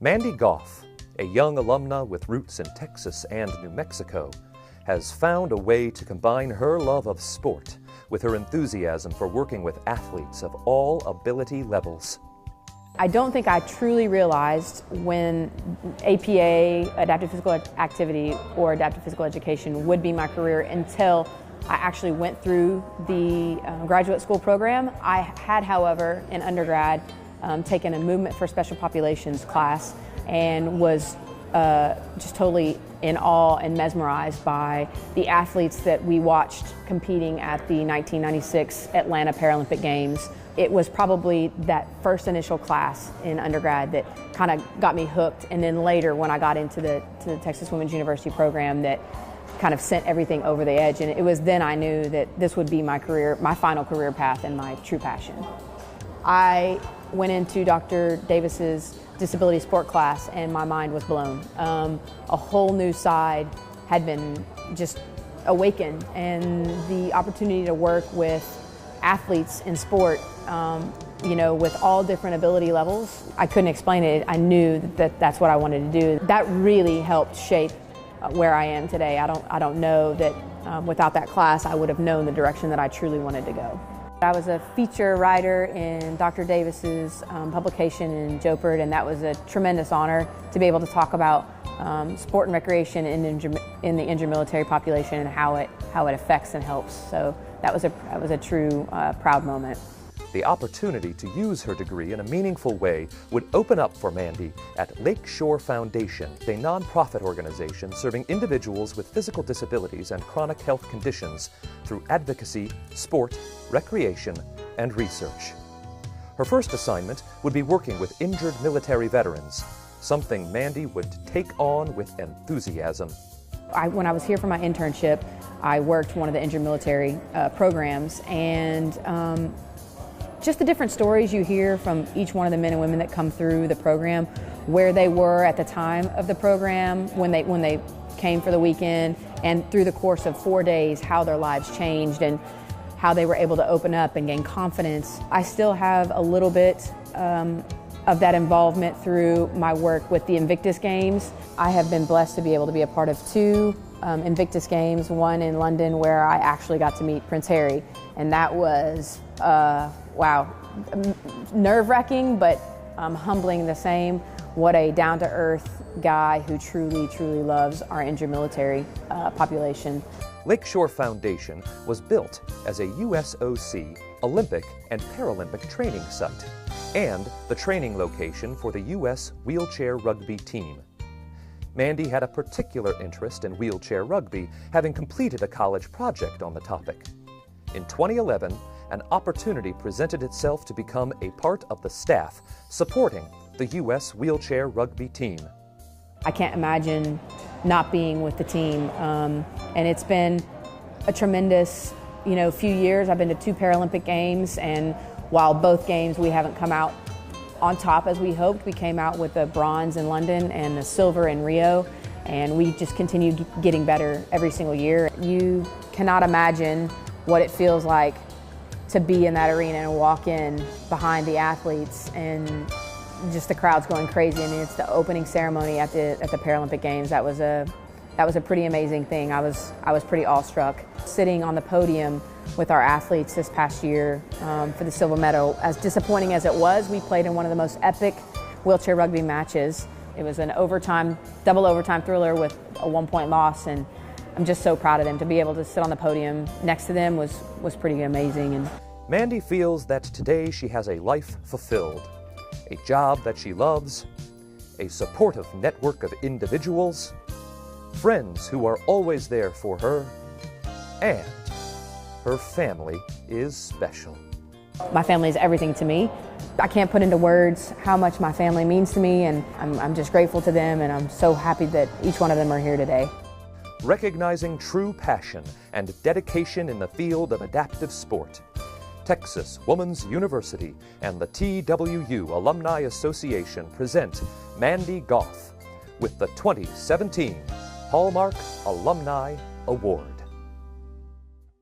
Mandy Goff, a young alumna with roots in Texas and New Mexico, has found a way to combine her love of sport with her enthusiasm for working with athletes of all ability levels. I don't think I truly realized when APA, adaptive physical activity, or adaptive physical education would be my career until I actually went through the graduate school program. I had, however, in undergrad, taken a movement for special populations class and was just totally in awe and mesmerized by the athletes that we watched competing at the 1996 Atlanta Paralympic Games. It was probably that first initial class in undergrad that kind of got me hooked, and then later when I got into the Texas Women's University program that kind of sent everything over the edge, and it was then I knew that this would be my career, my final career path and my true passion. I went into Dr. Davis's disability sport class and my mind was blown. A whole new side had been just awakened, and the opportunity to work with athletes in sport, you know, with all different ability levels, I couldn't explain it. I knew that that's what I wanted to do. That really helped shape where I am today. I don't know that without that class I would have known the direction that I truly wanted to go. I was a feature writer in Dr. Davis's publication in Joperd, and that was a tremendous honor to be able to talk about sport and recreation in the injured military population and how it affects and helps. So that was a true proud moment. The opportunity to use her degree in a meaningful way would open up for Mandy at Lakeshore Foundation, a nonprofit organization serving individuals with physical disabilities and chronic health conditions through advocacy, sport, recreation, and research. Her first assignment would be working with injured military veterans, something Mandy would take on with enthusiasm. When I was here for my internship, I worked one of the injured military programs, and just the different stories you hear from each one of the men and women that come through the program, where they were at the time of the program, when they came for the weekend, and through the course of 4 days, how their lives changed and how they were able to open up and gain confidence. I still have a little bit of that involvement through my work with the Invictus Games. I have been blessed to be able to be a part of 2 Invictus Games, one in London where I actually got to meet Prince Harry, and that was, wow, nerve-wracking, but humbling the same. What a down-to-earth guy who truly, truly loves our injured military population. Lakeshore Foundation was built as a USOC Olympic and Paralympic training site and the training location for the U.S. wheelchair rugby team. Mandy had a particular interest in wheelchair rugby, having completed a college project on the topic. In 2011, an opportunity presented itself to become a part of the staff supporting the U.S. wheelchair rugby team. I can't imagine not being with the team, and it's been a tremendous, few years. I've been to 2 Paralympic Games, and while both games we haven't come out on top as we hoped, we came out with a bronze in London and a silver in Rio, and we just continued getting better every single year. You cannot imagine what it feels like to be in that arena and walk in behind the athletes and just the crowd's going crazy. I mean, it's the opening ceremony at the Paralympic Games. That was a pretty amazing thing. I was pretty awestruck. Sitting on the podium with our athletes this past year for the silver medal, as disappointing as it was, we played in one of the most epic wheelchair rugby matches. It was an double overtime thriller with a 1-point loss, and I'm just so proud of them. To be able to sit on the podium next to them was pretty amazing. And Mandy feels that today she has a life fulfilled, a job that she loves, a supportive network of individuals, friends who are always there for her, and her family is special. My family is everything to me. I can't put into words how much my family means to me, and I'm just grateful to them, and I'm so happy that each one of them are here today. Recognizing true passion and dedication in the field of adaptive sport, Texas Women's University and the TWU Alumni Association present Mandy Goff with the 2017 Hallmark Alumni Award.